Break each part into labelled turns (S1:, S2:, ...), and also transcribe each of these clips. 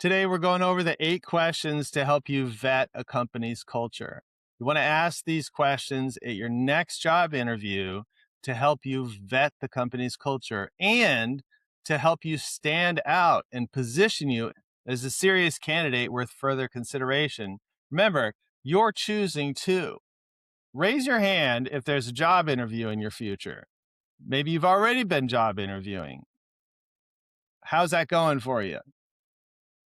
S1: Today, we're going over the 8 questions to help you vet a company's culture. You want to ask these questions at your next job interview to help you vet the company's culture and to help you stand out and position you as a serious candidate worth further consideration. Remember, you're choosing too. Raise your hand if there's a job interview in your future. Maybe you've already been job interviewing. How's that going for you?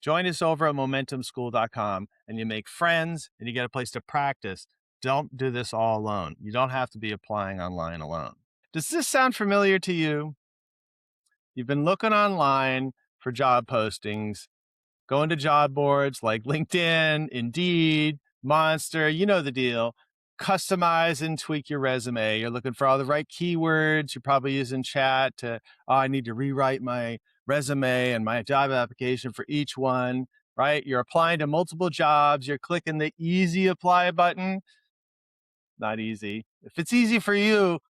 S1: Join us over at momentumschool.com and you make friends and you get a place to practice. Don't do this all alone. You don't have to be applying online alone. Does this sound familiar to you? You've been looking online for job postings, going to job boards like LinkedIn, Indeed, Monster, you know the deal. Customize and tweak your resume. You're looking for all the right keywords. You're probably using chat to, oh, I need to rewrite my resume and my job application for each one, right? You're applying to multiple jobs. You're clicking the easy apply button. Not easy. If it's easy for you,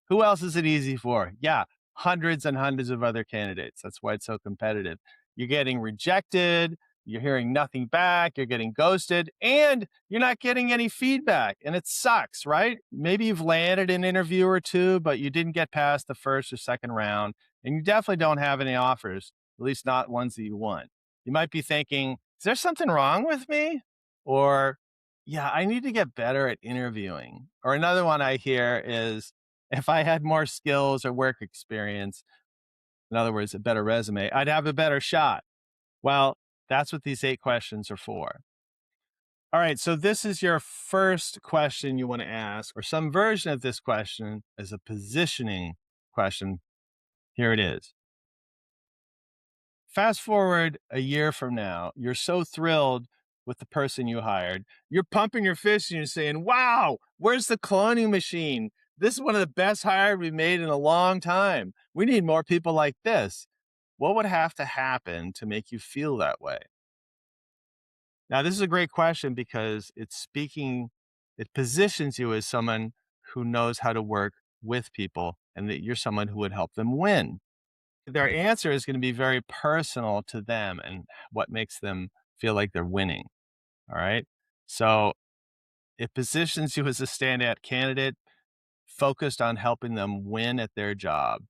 S1: who else is it easy for? Yeah, hundreds and hundreds of other candidates. That's why it's so competitive. You're getting rejected, you're hearing nothing back, you're getting ghosted, and you're not getting any feedback. And it sucks, right? Maybe you've landed an interview or two, but you didn't get past the first or second round, and you definitely don't have any offers, at least not ones that you want. You might be thinking, is there something wrong with me? Or, yeah, I need to get better at interviewing. Or another one I hear is, if I had more skills or work experience, in other words, a better resume, I'd have a better shot. Well, that's what these 8 questions are for. All right, so this is your first question you want to ask, or some version of this question is a positioning question. Here it is. Fast forward a year from now, you're so thrilled with the person you hired. You're pumping your fist and you're saying, wow, where's the cloning machine? This is one of the best hires we've made in a long time. We need more people like this. What would have to happen to make you feel that way? Now, this is a great question because it positions you as someone who knows how to work with people and that you're someone who would help them win. Their answer is going to be very personal to them and what makes them feel like they're winning. All right. So it positions you as a standout candidate focused on helping them win at their job.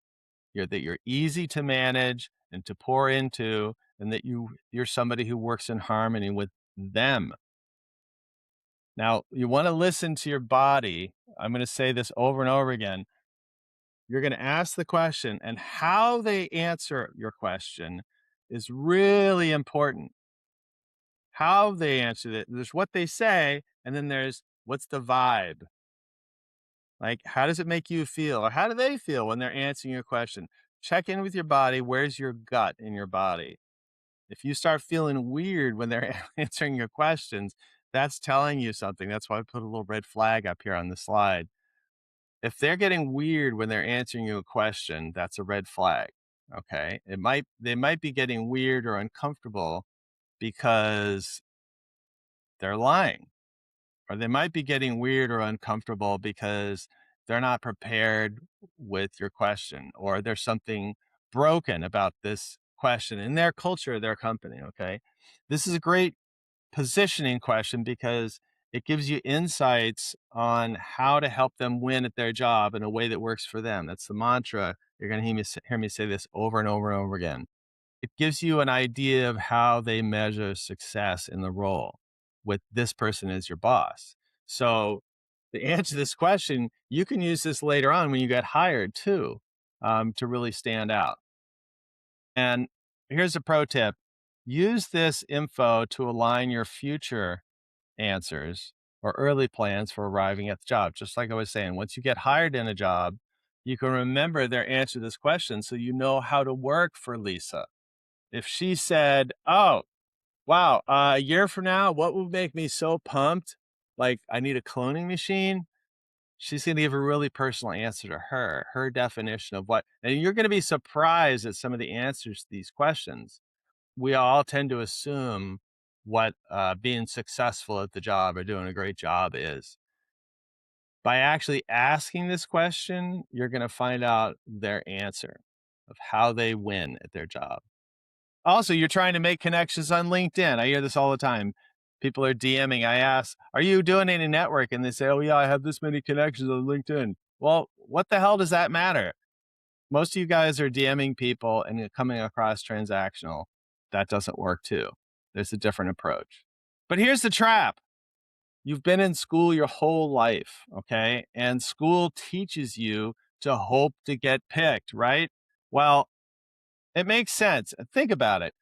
S1: That you're easy to manage and to pour into, and that you're somebody who works in harmony with them. Now, you want to listen to your body. I'm going to say this over and over again. You're going to ask the question, and how they answer your question is really important. How they answer it, there's what they say, and then there's what's the vibe. Like, how does it make you feel? Or how do they feel when they're answering your question? Check in with your body. Where's your gut in your body? If you start feeling weird when they're answering your questions, that's telling you something. That's why I put a little red flag up here on the slide. If they're getting weird when they're answering you a question, that's a red flag. Okay. They might be getting weird or uncomfortable because they're lying, or they might be getting weird or uncomfortable because they're not prepared with your question, or there's something broken about this question in their culture, their company. Okay. This is a great positioning question because it gives you insights on how to help them win at their job in a way that works for them. That's the mantra. You're going to hear me say this over and over and over again. It gives you an idea of how they measure success in the role with this person as your boss. So to answer this question, you can use this later on when you get hired too, to really stand out. And here's a pro tip. Use this info to align your future answers or early plans for arriving at the job. Just like I was saying, once you get hired in a job, you can remember their answer to this question so you know how to work for Lisa. If she said, oh, wow, a year from now, what would make me so pumped? Like, I need a cloning machine. She's going to give a really personal answer to her definition of what, and you're going to be surprised at some of the answers to these questions. We all tend to assume what being successful at the job or doing a great job is. By actually asking this question, you're going to find out their answer of how they win at their job. Also, you're trying to make connections on LinkedIn. I hear this all the time. People are DMing. I ask, are you doing any network? And they say, oh, yeah, I have this many connections on LinkedIn. Well, what the hell does that matter? Most of you guys are DMing people and you're coming across transactional. That doesn't work too. There's a different approach. But here's the trap. You've been in school your whole life, okay? And school teaches you to hope to get picked, right? Well, it makes sense. Think about it.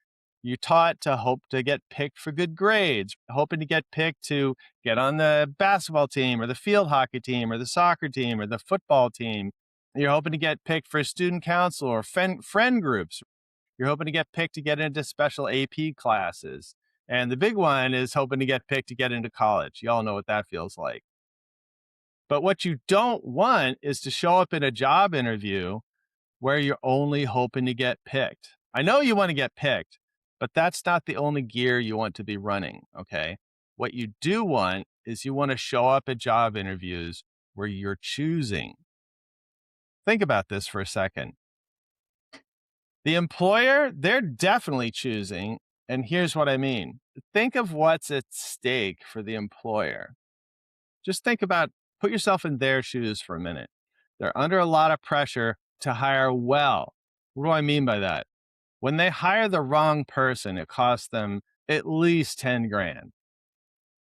S1: You're taught to hope to get picked for good grades, hoping to get picked to get on the basketball team or the field hockey team or the soccer team or the football team. You're hoping to get picked for student council or friend groups. You're hoping to get picked to get into special AP classes. And the big one is hoping to get picked to get into college. You all know what that feels like. But what you don't want is to show up in a job interview where you're only hoping to get picked. I know you want to get picked, but that's not the only gear you want to be running, okay? What you do want is you want to show up at job interviews where you're choosing. Think about this for a second. The employer, they're definitely choosing, and here's what I mean. Think of what's at stake for the employer. Just think about, put yourself in their shoes for a minute. They're under a lot of pressure to hire well. What do I mean by that? When they hire the wrong person, it costs them at least 10 grand,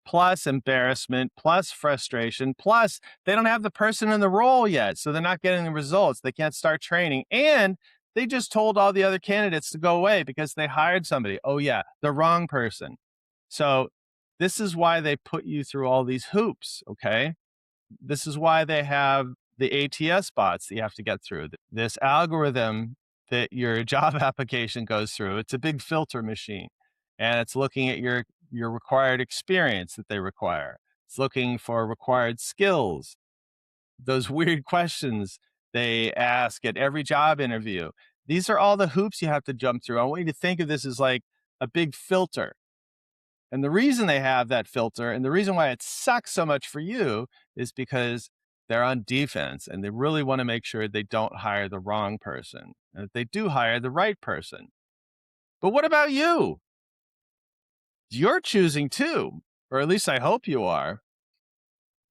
S1: plus embarrassment, plus frustration, plus they don't have the person in the role yet. So they're not getting the results. They can't start training. And they just told all the other candidates to go away because they hired somebody. Oh, yeah, the wrong person. So this is why they put you through all these hoops, okay? This is why they have the ATS bots that you have to get through. This algorithm that your job application goes through, it's a big filter machine. And it's looking at your required experience that they require. It's looking for required skills. Those weird questions they ask at every job interview. These are all the hoops you have to jump through. I want you to think of this as like a big filter. And the reason they have that filter and the reason why it sucks so much for you is because they're on defense and they really want to make sure they don't hire the wrong person and that they do hire the right person. But what about you? You're choosing too, or at least I hope you are.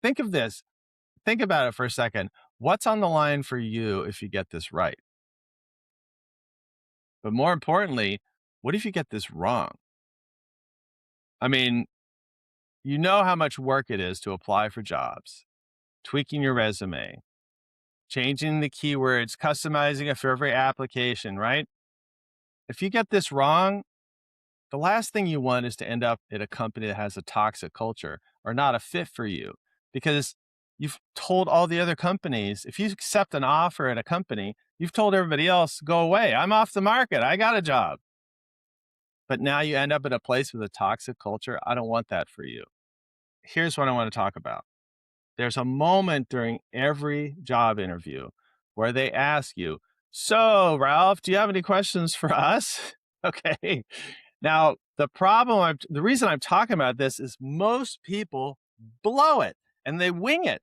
S1: Think of this. Think about it for a second. What's on the line for you if you get this right? But more importantly, what if you get this wrong? I mean, you know how much work it is to apply for jobs, tweaking your resume, changing the keywords, customizing it for every application, right? If you get this wrong, the last thing you want is to end up at a company that has a toxic culture or not a fit for you because you've told all the other companies, if you accept an offer at a company, you've told everybody else, go away. I'm off the market. I got a job. But now you end up at a place with a toxic culture. I don't want that for you. Here's what I want to talk about. There's a moment during every job interview where they ask you, so Ralph, do you have any questions for us? Okay. Now, the reason I'm talking about this is most people blow it and they wing it.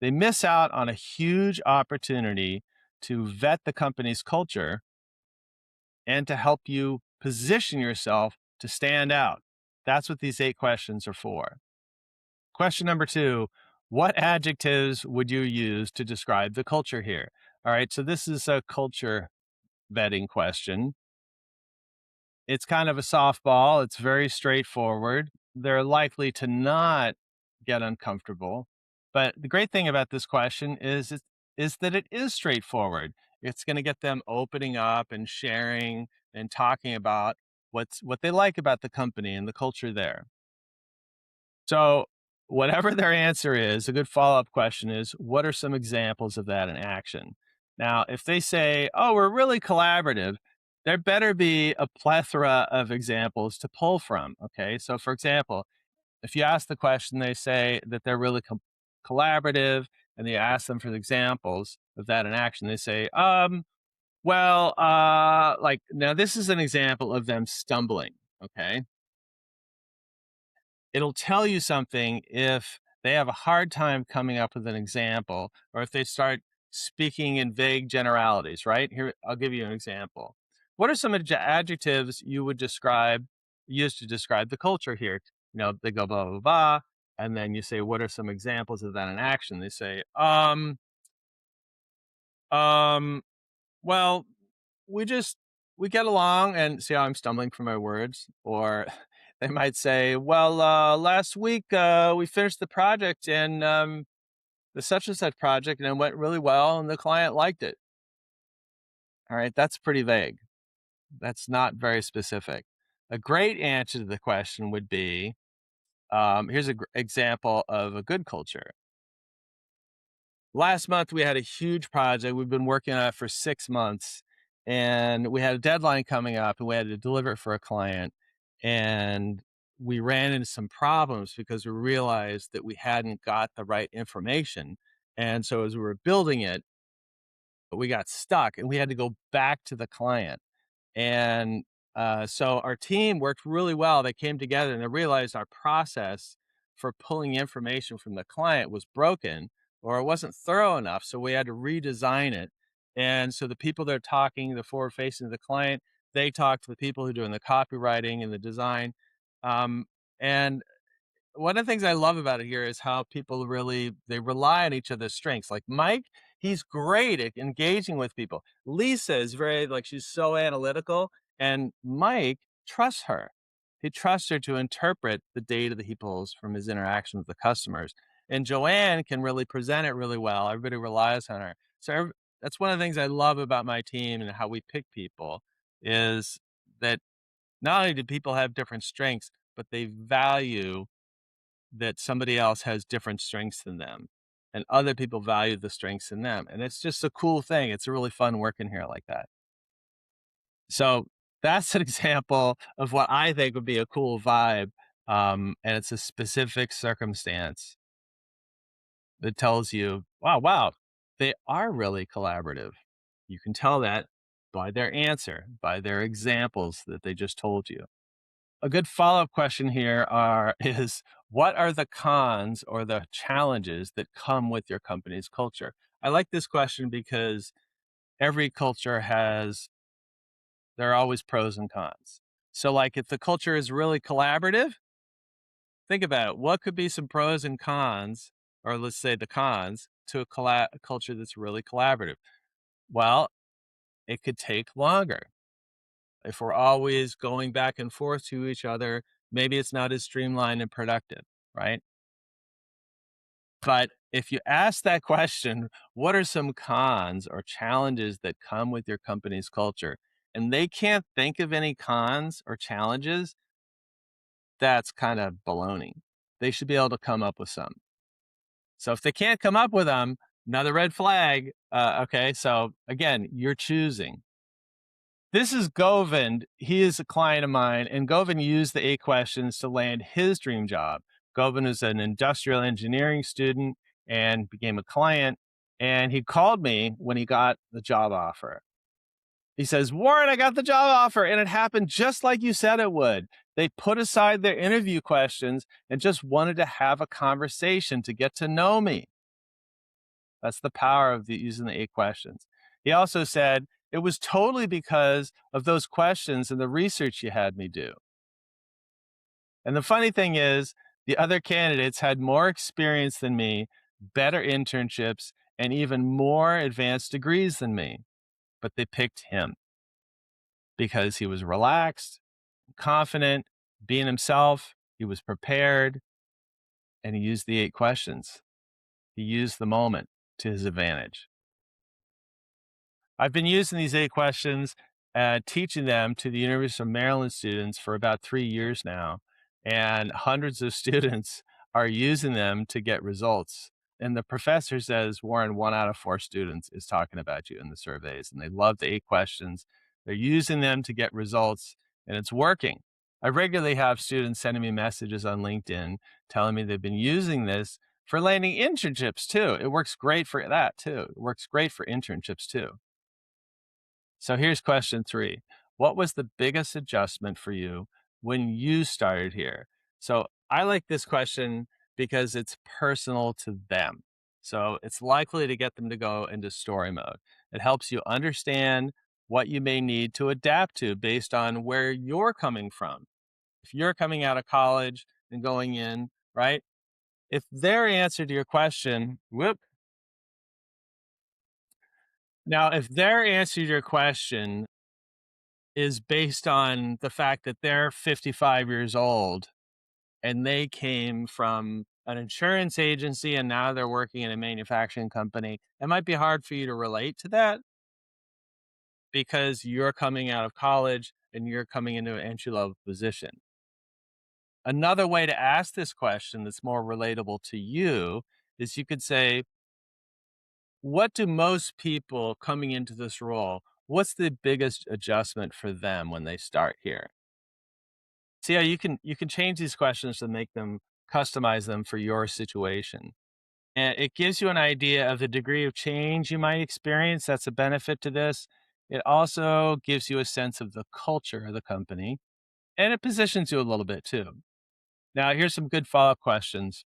S1: They miss out on a huge opportunity to vet the company's culture and to help you position yourself to stand out. That's what these 8 questions are for. Question number 2, what adjectives would you use to describe the culture here? All right, so this is a culture vetting question. It's kind of a softball. It's very straightforward. They're likely to not get uncomfortable. But the great thing about this question is that it is straightforward. It's going to get them opening up and sharing and talking about what they like about the company and the culture there. So whatever their answer is, a good follow-up question is, what are some examples of that in action? Now, if they say, oh, we're really collaborative, there better be a plethora of examples to pull from, okay? So for example, if you ask the question, they say that they're really collaborative, and you ask them for the examples of that in action, they say, like, now this is an example of them stumbling, okay? It'll tell you something if they have a hard time coming up with an example or if they start speaking in vague generalities, right? Here, I'll give you an example. What are some adjectives you would use to describe the culture here? They go blah, blah, blah. And then you say, what are some examples of that in action? They say, um, well, we just we get along, and see how I'm stumbling for my words. Or they might say, well, last week we finished the project and the such and such project, and it went really well, and the client liked it. All right, that's pretty vague. That's not very specific. A great answer to the question would be, here's an example of a good culture. Last month, we had a huge project. We've been working on it for 6 months, and we had a deadline coming up, and we had to deliver it for a client. And we ran into some problems because we realized that we hadn't got the right information. And so, as we were building it, we got stuck, and we had to go back to the client. And so our team worked really well. They came together and they realized our process for pulling information from the client was broken, or it wasn't thorough enough. So we had to redesign it. And so the people that are talking, the forward facing to the client, they talk to the people who are doing the copywriting and the design. Um, and one of the things I love about it here is how people really they rely on each other's strengths. Like Mike, he's great at engaging with people. Lisa is very like she's so analytical, and Mike trusts her. He trusts her to interpret the data that he pulls from his interaction with the customers. And Joanne can really present it really well. Everybody relies on her. That's one of the things I love about my team and how we pick people is that not only do people have different strengths, but they value that somebody else has different strengths than them, and other people value the strengths in them. And it's just a cool thing. It's really fun working here like that. So that's an example of what I think would be a cool vibe. And it's a specific circumstance that tells you, wow, they are really collaborative. You can tell that by their answer, by their examples that they just told you. A good follow-up question here are is what are the cons or the challenges that come with your company's culture? I like this question because every culture there are always pros and cons. So like if the culture is really collaborative, think about it. What could be some pros and cons, or let's say the cons to a culture that's really collaborative? Well, it could take longer. If we're always going back and forth to each other, maybe it's not as streamlined and productive, right? But if you ask that question, what are some cons or challenges that come with your company's culture? And they can't think of any cons or challenges, that's kind of baloney. They should be able to come up with some. So if they can't come up with them, another red flag. Okay, so again, you're choosing. This is Govind. He is a client of mine, and Govind used the 8 questions to land his dream job. Govind is an industrial engineering student and became a client. And he called me when he got the job offer. He says, Warren, I got the job offer, and it happened just like you said it would. They put aside their interview questions and just wanted to have a conversation to get to know me. That's the power of using the 8 questions. He also said, it was totally because of those questions and the research you had me do. And the funny thing is, the other candidates had more experience than me, better internships, and even more advanced degrees than me. But they picked him because he was relaxed, confident, being himself. He was prepared, and he used the 8 questions. He used the moment to his advantage. I've been using these 8 questions, teaching them to the University of Maryland students for about 3 years now, and hundreds of students are using them to get results. And the professor says, Warren, 1 out of 4 students is talking about you in the surveys, and they love the 8 questions. They're using them to get results, and it's working. I regularly have students sending me messages on LinkedIn telling me they've been using this for landing internships too. It works great for that too. It works great for internships too. So here's question 3. What was the biggest adjustment for you when you started here? So I like this question because it's personal to them. So it's likely to get them to go into story mode. It helps you understand what you may need to adapt to based on where you're coming from. If you're coming out of college and going in, right? If their answer to your question, if their answer to your question is based on the fact that they're 55 years old and they came from an insurance agency and now they're working in a manufacturing company, it might be hard for you to relate to that because you're coming out of college and you're coming into an entry level position. Another way to ask this question that's more relatable to you is you could say, what do most people coming into this role, what's the biggest adjustment for them when they start here? See how you can change these questions to make them customize them for your situation. And it gives you an idea of the degree of change you might experience. That's a benefit to this. It also gives you a sense of the culture of the company and it positions you a little bit too. Now, here's some good follow up questions.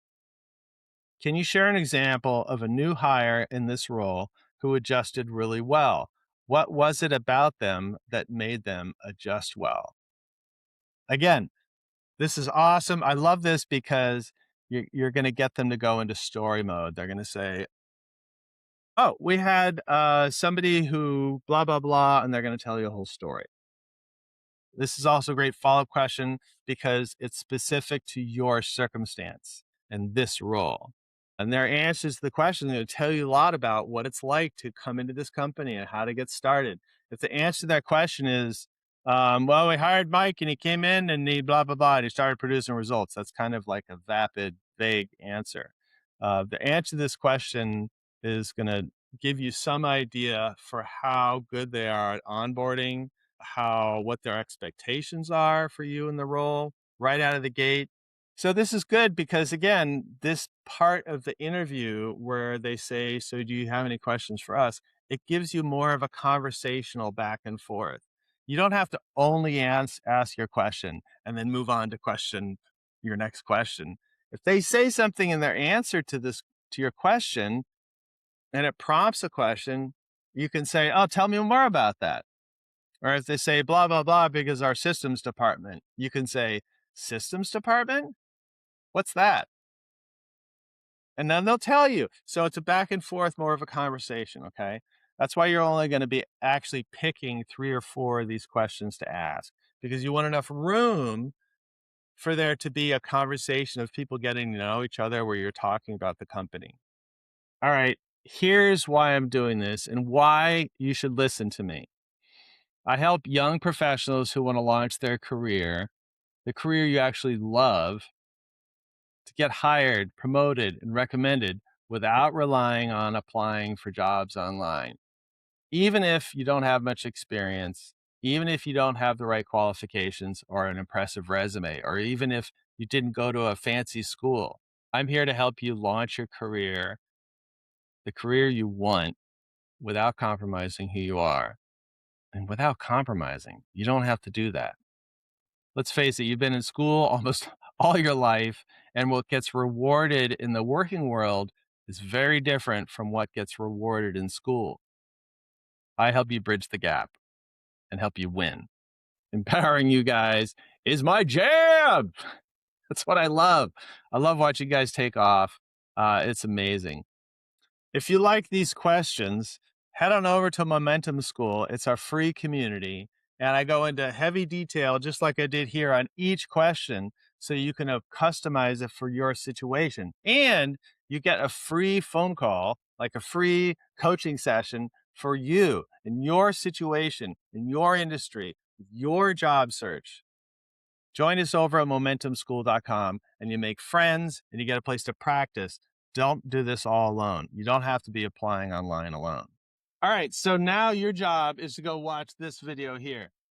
S1: Can you share an example of a new hire in this role who adjusted really well? What was it about them that made them adjust well? Again, this is awesome. I love this because you're going to get them to go into story mode. They're going to say, oh, we had somebody who blah, blah, blah, and they're going to tell you a whole story. This is also a great follow up question because it's specific to your circumstance and this role. And their answers to the question, they'll tell you a lot about what it's like to come into this company and how to get started. If the answer to that question is, well, we hired Mike and he came in and he blah, blah, blah, and he started producing results, that's kind of like a vapid, vague answer. The answer to this question is going to give you some idea for how good they are at onboarding, what their expectations are for you in the role right out of the gate. So this is good because again, this part of the interview where they say, so do you have any questions for us? It gives you more of a conversational back and forth. You don't have to only ask your question and then move on to your next question. If they say something in their answer to your question and it prompts a question, you can say, oh, tell me more about that. Or if they say blah, blah, blah, because our systems department, you can say, systems department? What's that? And then they'll tell you. So it's a back and forth, more of a conversation. Okay. That's why you're only going to be actually picking 3 or 4 of these questions to ask because you want enough room for there to be a conversation of people getting to know each other where you're talking about the company. All right. Here's why I'm doing this and why you should listen to me. I help young professionals who want to launch their career, the career you actually love, to get hired, promoted, and recommended without relying on applying for jobs online. Even if you don't have much experience, even if you don't have the right qualifications or an impressive resume, or even if you didn't go to a fancy school, I'm here to help you launch your career, the career you want, without compromising who you are. And without compromising, you don't have to do that. Let's face it, you've been in school almost all your life, and what gets rewarded in the working world is very different from what gets rewarded in school. I help you bridge the gap and help you win. Empowering you guys is my jam. That's what I love. I love watching you guys take off. It's amazing. If you like these questions, head on over to Momentum School. It's our free community. And I go into heavy detail, just like I did here, on each question so you can customize it for your situation. And you get a free phone call, like a free coaching session for you in your situation, in your industry, your job search. Join us over at momentumschool.com and you make friends and you get a place to practice. Don't do this all alone. You don't have to be applying online alone. All right, so now your job is to go watch this video here.